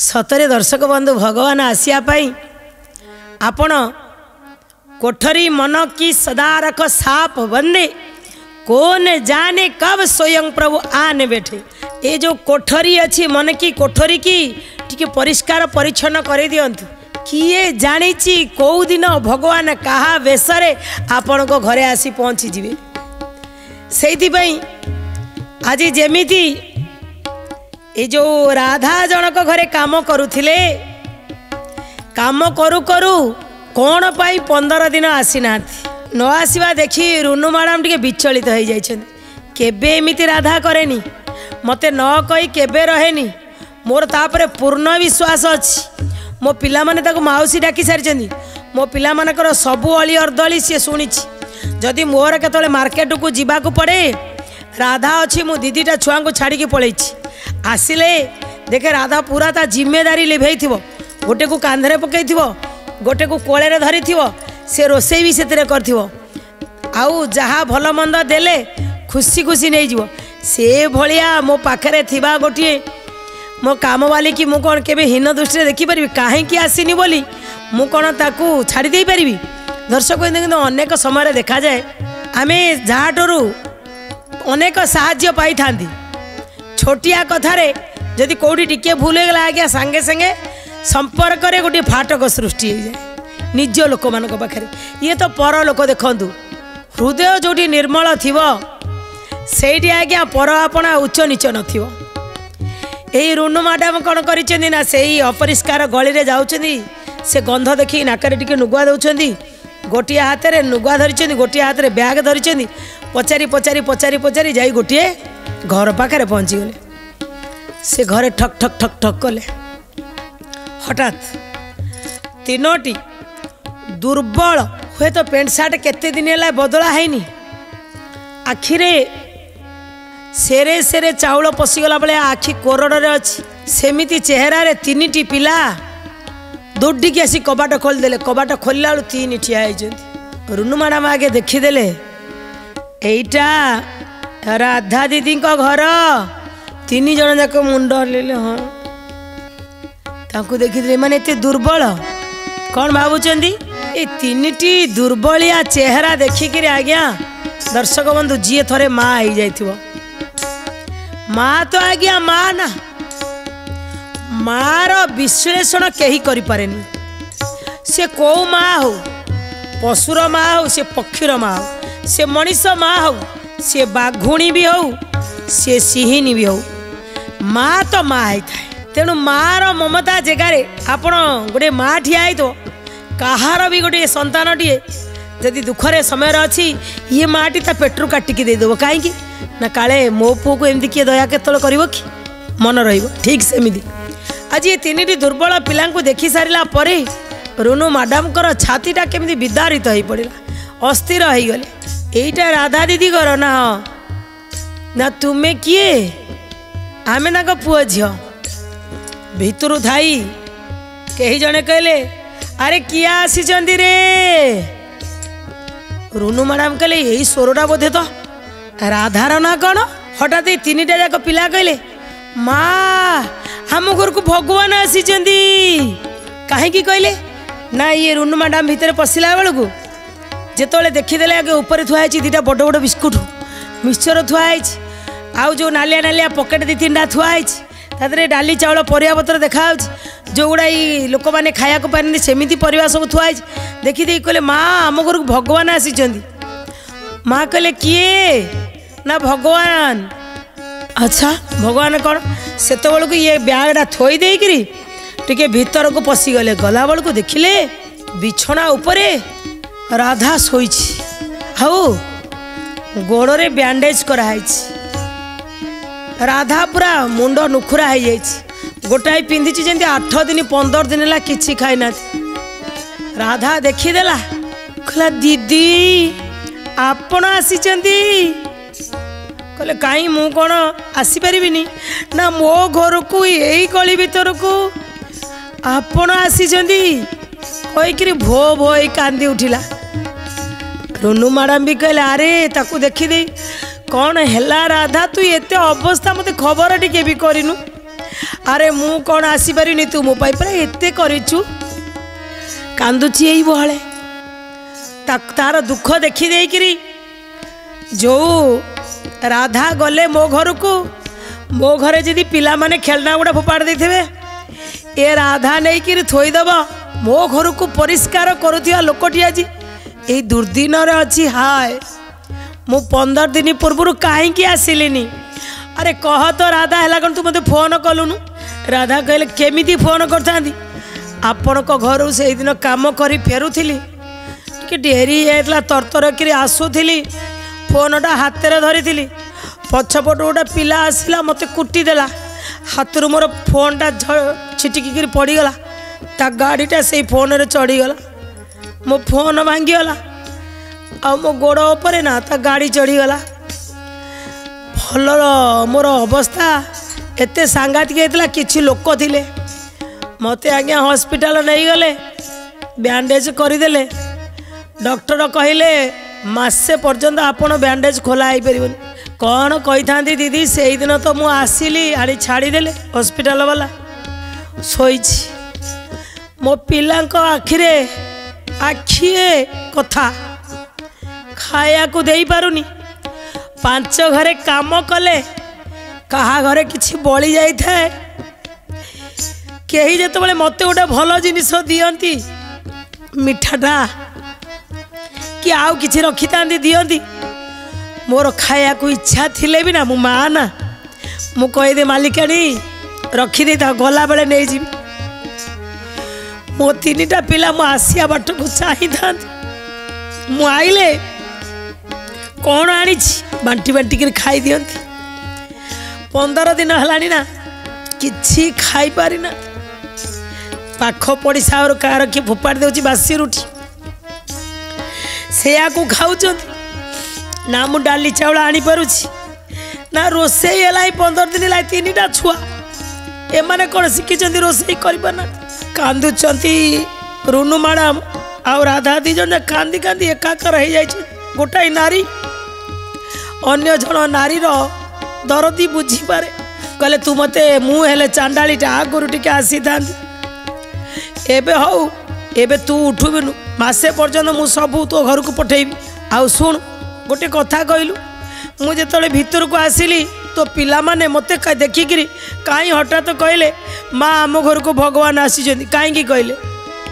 सतरे दर्शक बंधु भगवान आसियापाई आपण कोठरी मन की सदा रख साफ बंदे कौन जाने कब स्वयं प्रभु आने बैठे। ये जो कोठरी अच्छी मन की कोठरी की टिके परिष्कार परिच्छन्न कर दियंतु। किए जानी कौ दिन भगवान कहा बेसरे आपण को घरे आसी पहुँची जीवे। से आज जेमिति ये जो राधा जनक घरे काम करुथिले काम करू करू कौन पाई 15 दिन आसी ना न आसवा देखी रुनु मैडम टे विचलित हो जाइछन। केबे एमिति राधा करेनी मते न कही केबे रहेनी। मोर तापरे पूर्ण विश्वास अच्छी। मो पिला माने ताको माउसी डाकी सारी मो पिला मानकर सबु अली अर्दली सी शुणी। जदि मोर केतले मार्केट को जीवाकू पड़े राधा अच्छी मु दीदीटा छुआ को छाड़ी पलैछि। आसिले देखे राधा पूरा ता जिम्मेदारी लिभेई थिवो। गोटे को कांधरे पकई थिवो गोटे को कोळे धरी थिवो। से रोसई भी से करथिवो आउ जहा भल मंद देले खुशी खुशी नहीं जीवो। से भलिया मो पाखरे थिबा गोटिए मो काम वाली की मु कोन केबे हीन दृष्टि देखि परबी काहे की आसीनी बोली मु कोन ताकू छाड़ी देई परबी। दर्शक अनेक समय देखा जाए आमे जाटरू अनेक साहाय्य पाई थांदी। छोटिया कथारे जदि कोठी टिके भूल हो गला आज्ञा संगे संगे संपर्क रे गोटे फाटक सृष्टि हो जाए निज लोक मान पाखे। ये तो पर लोक देखु हृदय जोटी निर्मल थिवो सेठी आज्ञा पर आपना उच्च नीच नथिवो। यही रुनु मैडम कौन कर से अपरिष्कार गली रे जाउछंदी। से गंध देखी नाकरे टिके नुगुआ दउछंदी। गोटे हाथ में नुगुआ धरी गोटे हाथ में ब्याग धरी पचारि पचारि पचारि पचारि जाई गोटे घर पाखे पहुँची गले। से घरे ठक ठक ठक ठक कले। हठात तीनोटी दुर्बल हुए तो पेंट सार्ट केते दिन है बदला है आखिरे सेरे सेरे चाउल पशिगला बेले आखि कोरड़े अच्छी सेमिति चेहरा रे 3टी पिला दौड़ी आसी कबाट खोलीदे। कबाट खोलला बेलू 3 ठिया होती। रुनु मैडम आगे देखीदेले एईटा राधा दीदी घर। 3 जन जाक मुंड हल्ले। हाँ ताकू देखी माने एते दुर्बल कौन भावुचंदी। ए 3टी दुर्बलिया चेहरा देखिक आज्ञा दर्शक बंधु जी थरे माँ आई जाइथिवो। माँ तो आज्ञा माँ ना मार विश्लेषण कहीं करि पारेनी। से को माँ हो पशुर माँ हो से पक्षीर माँ हो से मनीष माँ हो से बाघुणी भी हो से सिंहिनी भी हो माँ तो माँ आई थाए। तेणु मार ममता जगार आपण गोटे माँ ठिया है तो कहार भी गोटे संतानटीए जदि दुखरे समय अच्छी ये माटी ता पेट्रु काटिकी देदेव कहीं ना काले मो पु को एमती किए दया केतल कर मन रही ठीक सेमती। आज ये 3टी दुर्बल पिला देखी सारा पर रुनु मैडम कर छातीटा केमती विदारित हो पड़ा अस्थिर हो गले। यहीटा राधा दीदी घर ना ना तुम्हें किए आमे ना पुओ झी भितरु थाई कही जने कहले अरे किए आसी रे। रुनु मैडम कहले यही स्वरटा बोधे तो राधार ना कौन। हठात 3टा जाक पिला कहले माँ हम घर को भगवान आसी कहीं कहले ना ये रुनु मैडम भितर पशिला बेलू जिते देखीदे आगे ऊपर थुआई 2टा बड़ बड़ बिस्कुट मिक्सचर थुआई आउ जो नालिया नालिया पकेट 2-3टा थुआई तादरे डाली चाउल परिया पत्र देखा जो गुड़ा लोक मैंने खाया को पारे सेमती परिवा सब थुआई देखी दे कहले माँ आम घर को भगवान आसी। माँ कहले किए ना भगवान। अच्छा भगवान कौन से को ये ब्यागटा थोई देकरी टिके भीतर को पशिगले। गला बेल को देखिले बिछना उपरे राधा शोइछि हाउ गोड़े बैंडेज कराई। राधा पूरा मुंड नुखुरा हो जाइछि। गोटाई पिंधि जमी 8 दिन 15 दिन है किसी खाई ना। राधा देखीदेला कहला दीदी आपण आसी कहले कहीं मु कौन आसीपारिनी ना मो घर को यही गली भीतर को आपण आसी कहीकि भो भो कांदी उठिला। रुनु मैडम भी कहले अरे ताकू देखी दे कौन है राधा तू एते अवस्था मत खबर टिके भी करिनु अरे मु कौन आसीपारि तू मो पाई पूरा एते करिछु कांदुची एई बहले तार दुख देखी देकरी जो राधा गले मो घर को मो घरे जदि पिला माने खेलना गुड़ा फोपाड़ देथिबे ए राधा नहीं कि थोईदब मो घर को परिष्कार करुथिया लोकटी आज ए दुर्दिन रे अछि हाय मु 15 दिन पूर्व कहीं आसिलिनी अरे कह तो राधा है कौन तू मत फोन कलुनु राधा कहले केमिति फोन करता आपण को घर से दिन काम करी फेरुथिली कि डेरी होता तरतर कि आसुली फोनटा हाथ में धरी पछपट गोटे पिला आसला मत कुटीदेला हाथ मोर फोनटा छिटिकी पड़गला ता गाड़ीटा से फोन रे चढ़ीगला मो फोन भांगीगला आ मो गोड़ उपर ना ता गाड़ी चढ़ीगला भल मोर अवस्था एते सांगातिक होता किछि लोक थिले मते आज्ञा हॉस्पिटल नहीं गले बैंडेज करदेले डॉक्टर कहले मासे पर्यंत आपण बैंडेज खोला हो पार कौन कही था दीदी से दिन तो मु आसिली आड़ी छाड़ीदेले हॉस्पिटल वाला शोची मो पिला आखिरे आखिए कथा खाया को दे पारुनी 5 घरे काम कले कहा घरे किछि बड़ी जाई थाए कहीं जो मत गोटे भल जिनिस दियंती मिठाटा कि आउ किछि रखी था दियंती मोर खाया को इच्छा थिले भी ना मु माँ ना मु कहीदे मालिकाणी रखीदे था गला बेले नहीं जी मो 3टा पिला मो आसिया बाट को चाही था मु आइले कौन आनी बांटी बांटी कर खाई दियंती 15 दिन हलानी ना किछि खाई पारी ना पाख पड़िशा और कार किए फोपाड़ देउची बासी रुटी से को खाऊ ना मु डाली चाउल आनी पारुछि ना रोसई है 15 दिन ला 3टा छुआ एमाने कौन शिखी रोसई करना कांदुचंती रुनु मैडम आ राधा दी जन कांदी कांदी एकाकर हो जाए गोटाए नारी अन्य जन नारी दरदी बुझी पारे कहले तू मते मुझे चांडालीटा आगुरी टी आसी था एबे हौ एबे तू उठुबिनु मासे पर्यंत मु सबू तो घर को पठेबी आउ सुन गोटे कथा कहलु मुझे भीतर को आसिली तो पिला माने मते देखिकी कहीं हठात कहले माँ आम घर को भगवान आसी कहीं कहले